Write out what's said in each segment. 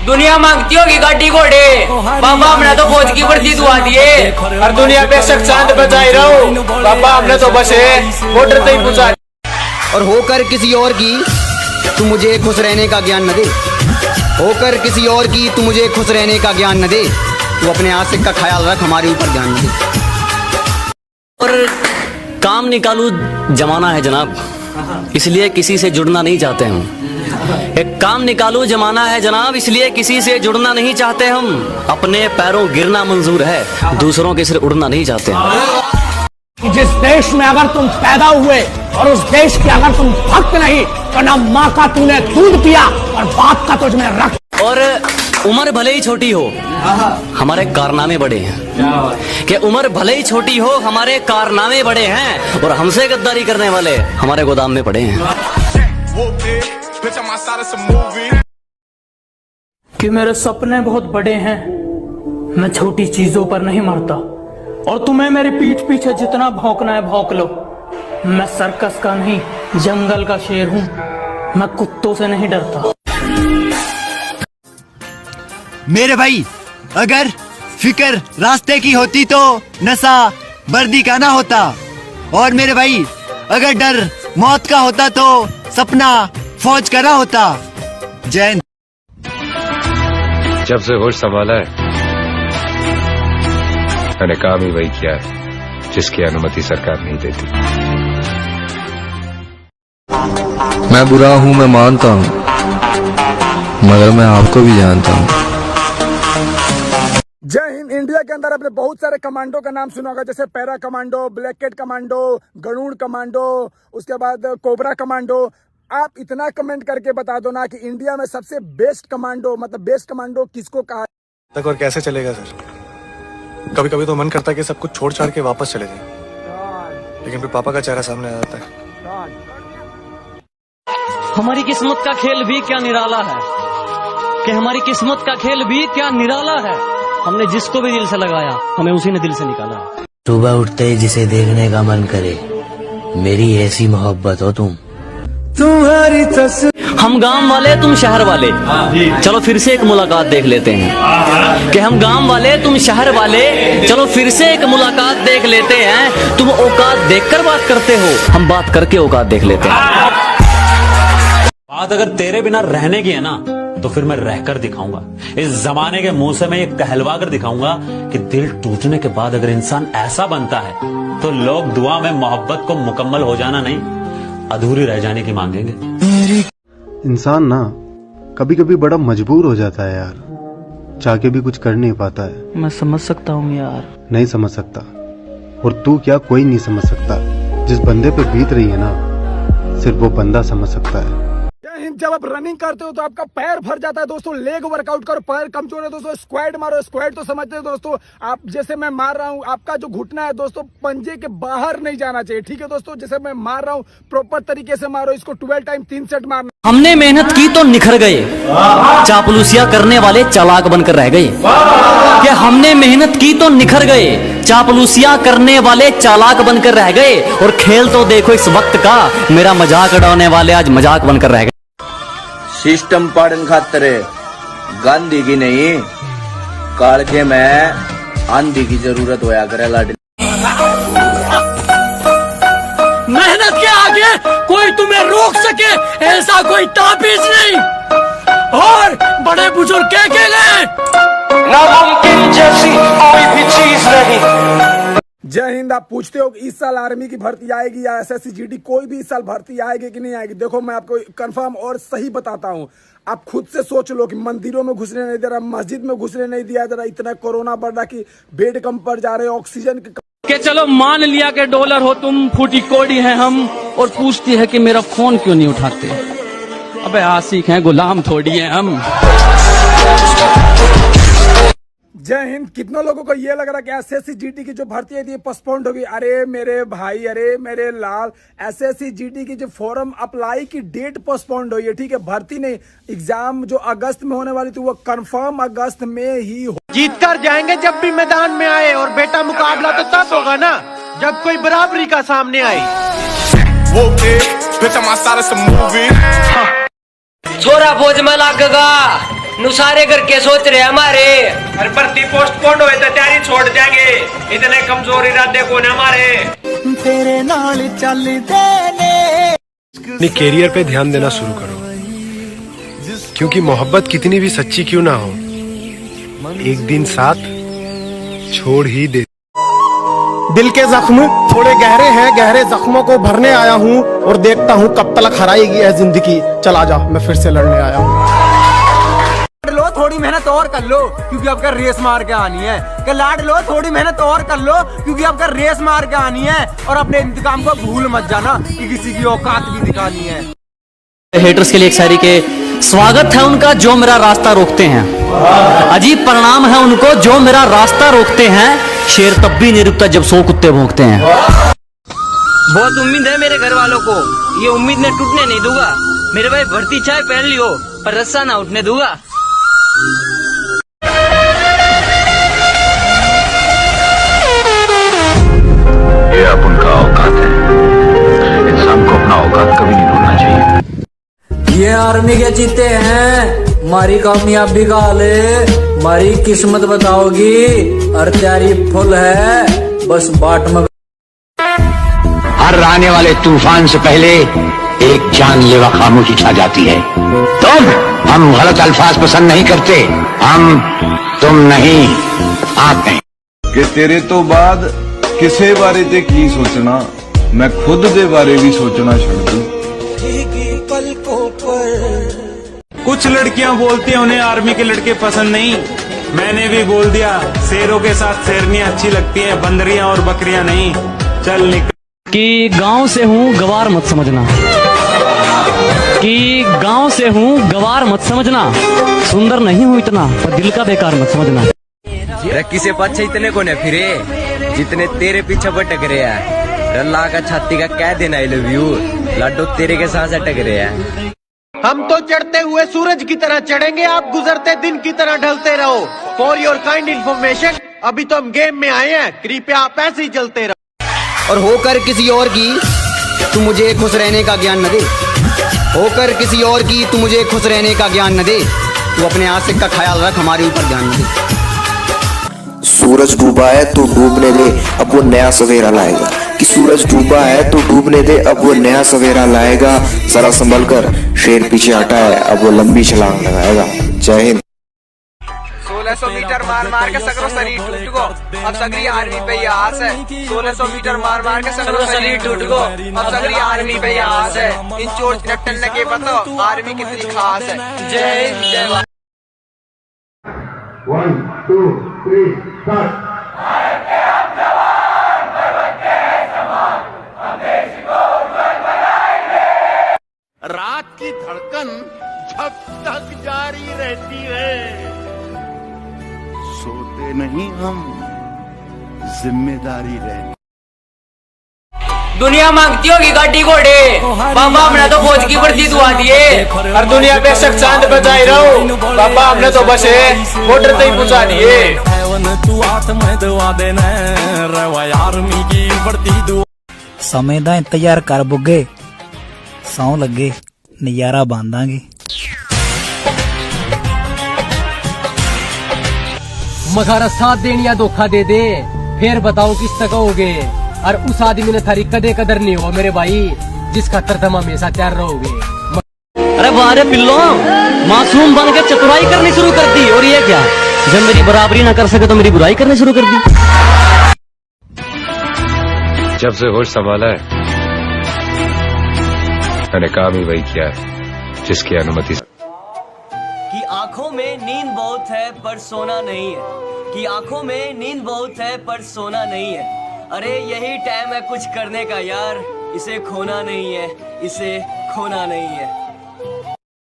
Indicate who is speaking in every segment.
Speaker 1: दुनिया मांगती होगी गाड़ी घोड़े, बाबा हमने तो फौज की वर्दी दुआ दिए।
Speaker 2: हर दुनिया बेशक चांद पे जा रहो, बाबा हमने तो बस बॉर्डर तक पहुंचा।
Speaker 3: और होकर किसी और की तू मुझे खुश रहने का ज्ञान न दे, होकर किसी और की तू मुझे खुश रहने का ज्ञान न दे, तू अपने आशिक का ख्याल रख, हमारे ऊपर ध्यान न दे।
Speaker 4: और काम निकालू जमाना है जनाब, इसलिए किसी से जुड़ना नहीं चाहते हम। एक काम निकालू जमाना है जनाब, इसलिए किसी से जुड़ना नहीं चाहते हम। अपने पैरों गिरना मंजूर है, दूसरों के सिर उड़ना नहीं चाहते हम।
Speaker 5: जिस देश में अगर तुम पैदा हुए और उस देश के अगर तुम भक्त नहीं, तो ना माँ का तूने दूध पिया और बाप का तुझमें रक्त।
Speaker 4: और उम्र भले ही छोटी हो, हमारे कारनामे बड़े हैं। कि उम्र भले ही छोटी हो, हमारे कारनामे बड़े हैं, और हमसे गद्दारी करने वाले हमारे गोदाम में पड़े हैं।
Speaker 5: कि मेरे सपने बहुत बड़े हैं, मैं छोटी चीजों पर नहीं मरता, और तुम्हें मेरी पीठ पीछे जितना भौंकना है भौंक लो। मैं सर्कस का नहीं, जंगल का शेर हूँ, मैं कुत्तों से नहीं डरता।
Speaker 6: मेरे भाई, अगर फिक्र रास्ते की होती तो नशा वर्दी का ना होता, और मेरे भाई अगर डर मौत का होता तो सपना फौज का ना होता। जैन।
Speaker 7: जब से होश संभाला है मैंने काम ही वही किया है जिसकी अनुमति सरकार नहीं देती।
Speaker 8: मैं बुरा हूं, मैं मानता हूं, मगर मैं आपको भी जानता हूं।
Speaker 9: जय हिंद। इंडिया के अंदर आपने बहुत सारे कमांडो का नाम सुना होगा, जैसे para commando, black cat commando, Garud commando, उसके बाद कोबरा कमांडो। आप इतना कमेंट करके बता दो ना कि इंडिया में सबसे बेस्ट कमांडो, मतलब बेस्ट कमांडो किसको कहा
Speaker 10: तक। और कैसे चलेगा सर? कभी कभी तो मन करता है कि सब कुछ छोड़ छाड़ के वापस चले जाए, लेकिन फिर पापा का चेहरा सामने आ जाता है।
Speaker 4: हमारी किस्मत का खेल भी क्या निराला है, कि हमारी किस्मत का खेल भी क्या निराला है। हमने जिसको भी दिल से लगाया, हमें उसी ने दिल से निकाला।
Speaker 11: सुबह उठते ही जिसे देखने का मन करे, मेरी ऐसी मोहब्बत हो तुम।
Speaker 4: तुम्हारी हम गांव वाले तुम शहर वाले, चलो फिर से एक मुलाकात देख लेते हैं। कि हम गांव वाले तुम शहर वाले, चलो फिर से एक मुलाकात देख लेते हैं। तुम औकात देखकर बात करते हो, हम बात करके औकात देख लेते हैं।
Speaker 12: बात अगर तेरे बिना रहने की है ना, तो फिर मैं रहकर दिखाऊंगा। इस जमाने के मुंह से मैं ये कहलवा कर दिखाऊंगा कि दिल टूटने के बाद अगर इंसान ऐसा बनता है, तो लोग दुआ में मोहब्बत को मुकम्मल हो जाना नहीं, अधूरी रह जाने की मांगेंगे।
Speaker 8: इंसान ना कभी कभी बड़ा मजबूर हो जाता है यार, चाह के भी कुछ कर नहीं पाता है।
Speaker 5: मैं समझ सकता हूँ यार।
Speaker 8: नहीं समझ सकता, और तू क्या कोई नहीं समझ सकता। जिस बंदे पे बीत रही है ना, सिर्फ वो बंदा समझ सकता है।
Speaker 9: जब आप रनिंग करते हो तो आपका पैर भर जाता है दोस्तों। लेग वर्कआउट करो, पैर कमजोर है दोस्तों, स्क्वाड मारो। स्क्वाड तो समझते हो दोस्तों आप, जैसे मैं मार रहा हूँ, आपका जो घुटना है दोस्तों पंजे के बाहर नहीं जाना चाहिए, ठीक है दोस्तों। जैसे मैं मार रहा हूँ प्रॉपर तरीके से मारो इसको। 12 टाइम 3 सेट मारना।
Speaker 4: हमने मेहनत की तो निखर गए, चापलूसियां करने वाले चालाक बनकर रह गए। कि हमने मेहनत की तो निखर गए, चापलूसियां करने वाले चालाक बनकर रह गए। और खेल तो देखो इस वक्त का, मेरा मजाक उड़ाने वाले आज मजाक बनकर रह गए।
Speaker 13: सिस्टम पाड़न खातर गांधी की नहीं, कालके में आंधी की जरूरत होया करे लाडली।
Speaker 5: मेहनत के आगे कोई तुम्हें रोक सके ऐसा कोई ताबीज नहीं, और बड़े बुजुर्ग कह के गए, नामुमकिन जैसी कोई भी चीज नहीं।
Speaker 9: जय हिंद। आप पूछते हो कि इस साल आर्मी की भर्ती आएगी या एसएससी जीडी, कोई भी इस साल भर्ती आएगी कि नहीं आएगी? देखो मैं आपको कंफर्म और सही बताता हूँ। आप खुद से सोच लो कि मंदिरों में घुसने नहीं दे रहा, मस्जिद में घुसने नहीं दिया जा रहा, इतना कोरोना बढ़ रहा कि बेड कम पड़ जा रहे, ऑक्सीजन
Speaker 5: के चलो मान लिया कि डॉलर हो तुम, फूटी कोड़ी है हम, और पूछती है कि मेरा फोन क्यों नहीं उठाते। अबे आशिक हैं, गुलाम थोड़ी हैं हम।
Speaker 9: जय हिंद। कितनों लोगों को ये लग रहा कि एसएससी जीडी की जो भर्ती है पोस्टपोन्ड होगी। अरे मेरे भाई, अरे मेरे लाल, एसएससी जीडी की जो फॉर्म अप्लाई की डेट पोस्टपोन्ड हुई है, ठीक है, भर्ती नहीं। एग्जाम जो अगस्त में होने वाली थी वो कंफर्म अगस्त में ही हो।
Speaker 14: जीत कर जाएंगे जब भी मैदान में आए, और बेटा मुकाबला तो तब होगा ना जब कोई बराबरी का सामने आई।
Speaker 1: छोरा फौज में लगेगा, नुसारे करके सोच रहे हमारे।
Speaker 2: अरे भर्ती पोस्टपोन हुए तो तैयारी छोड़ देंगे, इतने कमजोर इरादे कौन है हमारे।
Speaker 15: तेरे नाल चल देने।
Speaker 8: अपने कैरियर पे ध्यान देना शुरू करो, क्योंकि मोहब्बत कितनी भी सच्ची क्यों ना हो, एक दिन साथ छोड़ ही दे।
Speaker 14: दिल के जख्म थोड़े गहरे हैं, गहरे जख्मों को भरने आया हूँ और देखता हूँ कब तक हराएगी है जिंदगी। चला जा, मैं फिर से लड़ने आया हूँ।
Speaker 3: लो थोड़ी मेहनत और कर लो, क्योंकि आपका रेस मार के आनी है। कि लाड लो थोड़ी मेहनत और कर लो, क्योंकि आपका रेस मार के आनी है। और अपने इंतकाम को भूल मत जाना कि किसी की औकात भी दिखानी है।
Speaker 4: हेटर्स के लिए एक शायरी के स्वागत है उनका जो मेरा रास्ता रोकते हैं, अजीब परिणाम है उनको जो मेरा रास्ता रोकते हैं। शेर तब भी नहीं रुकता जब 100 कुत्ते भौंकते हैं।
Speaker 1: बहुत उम्मीद है मेरे घर वालों को, ये उम्मीद मैं टूटने नहीं दूंगा। मेरे भाई भर्ती चाहे पहन लियो पर रस्सा ना उठने दूंगा।
Speaker 7: ये अब उनका औकात है, इंसान को अपना औकात कभी नहीं भूलना चाहिए।
Speaker 1: ये आर्मी के जीते हैं, मारी कामयाबी का हाल है, मारी किस्मत बताओगी और तैयारी फुल है, बस बाट में।
Speaker 16: हर आने वाले तूफान से पहले एक जानलेवा खामोशी छा जाती है। हम गलत अल्फाज पसंद नहीं करते, हम तुम नहीं आप हैं।
Speaker 17: कि तेरे तो बाद किसे बारे ते की सोचना, मैं खुद दे बारे भी सोचना छोड़ दूं।
Speaker 18: कुछ लड़कियां बोलती हैं उन्हें आर्मी के लड़के पसंद नहीं, मैंने भी बोल दिया शेरों के साथ शेरनियां अच्छी लगती हैं, बंदरियां और बकरियां नहीं। चल निकल।
Speaker 4: कि गांव से हूँ गवार मत समझना, कि गांव से हूँ गवार मत समझना, सुंदर नहीं हूँ इतना पर दिल का बेकार मत समझना।
Speaker 1: रक्की से पाछे इतने को न फिरे जितने तेरे पीछे भटक रहे हैं। रल्ला का छाती का कह देना आई लव यू, लाडो तेरे के साथ अटक रहे हैं।
Speaker 14: हम तो चढ़ते हुए सूरज की तरह चढ़ेंगे, आप गुजरते दिन की तरह ढलते रहो। फॉर योर काइंड इन्फॉर्मेशन, अभी तो हम गेम में आए हैं, कृपया आप ऐसे ही चलते रहो।
Speaker 3: और होकर किसी और की तू मुझे खुश रहने का ज्ञान न दे, होकर किसी और की तू मुझे खुश रहने का ज्ञान न दे। तू अपने आशिक का ख्याल रख, हमारे ऊपर ध्यान न दे।
Speaker 19: सूरज डूबा है तो डूबने दे, अब वो नया सवेरा लाएगा। कि सूरज डूबा है तो डूबने दे, अब वो नया सवेरा लाएगा। जरा संभल कर, शेर पीछे हटा है, अब वो लंबी छलांग लगाएगा। जय हिंद।
Speaker 2: 1600 मीटर मार मार के सगरो शरीर टूट गो, अब सगरी आर्मी पे ही आस है। 1600 मीटर मार मार के सगरो शरीर टूट गो, अब सगरी आर्मी पे ही आस है। इन चोर रट्टन के बताओ आर्मी कितनी खास है। जय हिंद जय भारत।
Speaker 20: 1 2 3 स्टार्ट।
Speaker 14: रात की धड़कन जब तक जारी रहती है, सोते नहीं हम, जिम्मेदारी रहती।
Speaker 1: दुनिया मांगती होगी गाड़ी घोड़े, बाबा हमने तो फौज की वर्दी दुआ दिए।
Speaker 2: और दुनिया बेशक चांद पे जाई रहो, बाबा हमने तो बस बॉर्डर तक पहुंचा दिए।
Speaker 21: समय ਦਾ ਇੰਤਜ਼ਾਰ ਕਰ ਬੁੱਗੇ, ਸੌਂ ਲੱਗੇ ਨਜ਼ਾਰਾ ਬਾਂਦਾਂਗੇ।
Speaker 22: मखारा साथ देने या धोखा दे दे, फिर बताओ किस तक कहोगे। और उस आदमी ने थारी कदे कदर नहीं हो मेरे भाई, जिस खातर तुम हमेशा तैयार रहोगे।
Speaker 4: अरे बारे पिल्लो, मासूम बन के चतुराई करनी शुरू कर दी, और ये क्या, जब मेरी बराबरी ना कर सके तो मेरी बुराई करनी शुरू कर दी।
Speaker 7: जब से होश संभाला है मैंने काम ही वही किया है जिसकी अनुमति से।
Speaker 4: कि आंखों में नींद बहुत है पर सोना नहीं है, कि आंखों में नींद बहुत है पर सोना नहीं है। अरे यही टाइम है कुछ करने का यार, इसे खोना नहीं है, इसे खोना नहीं है।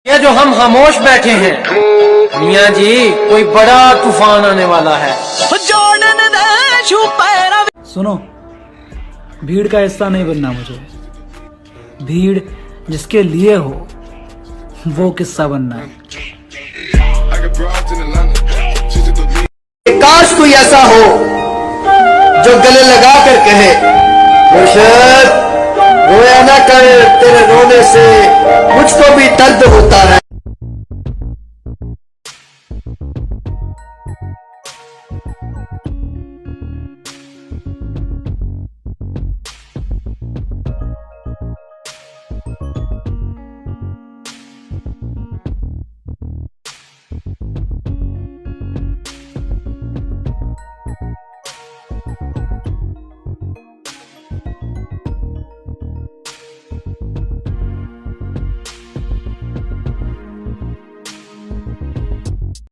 Speaker 2: ये जो हम खामोश बैठे हैं मियाँ जी, कोई बड़ा तूफान आने वाला है।
Speaker 21: सुनो, भीड़ का हिस्सा नहीं बनना मुझे, भीड़ जिसके लिए हो वो किस्सा बनना है।
Speaker 14: काश कोई ऐसा हो जो गले लगा कर कहे, मुर्शिद रोया ना कर, तेरे रोने से मुझको भी दर्द होता है।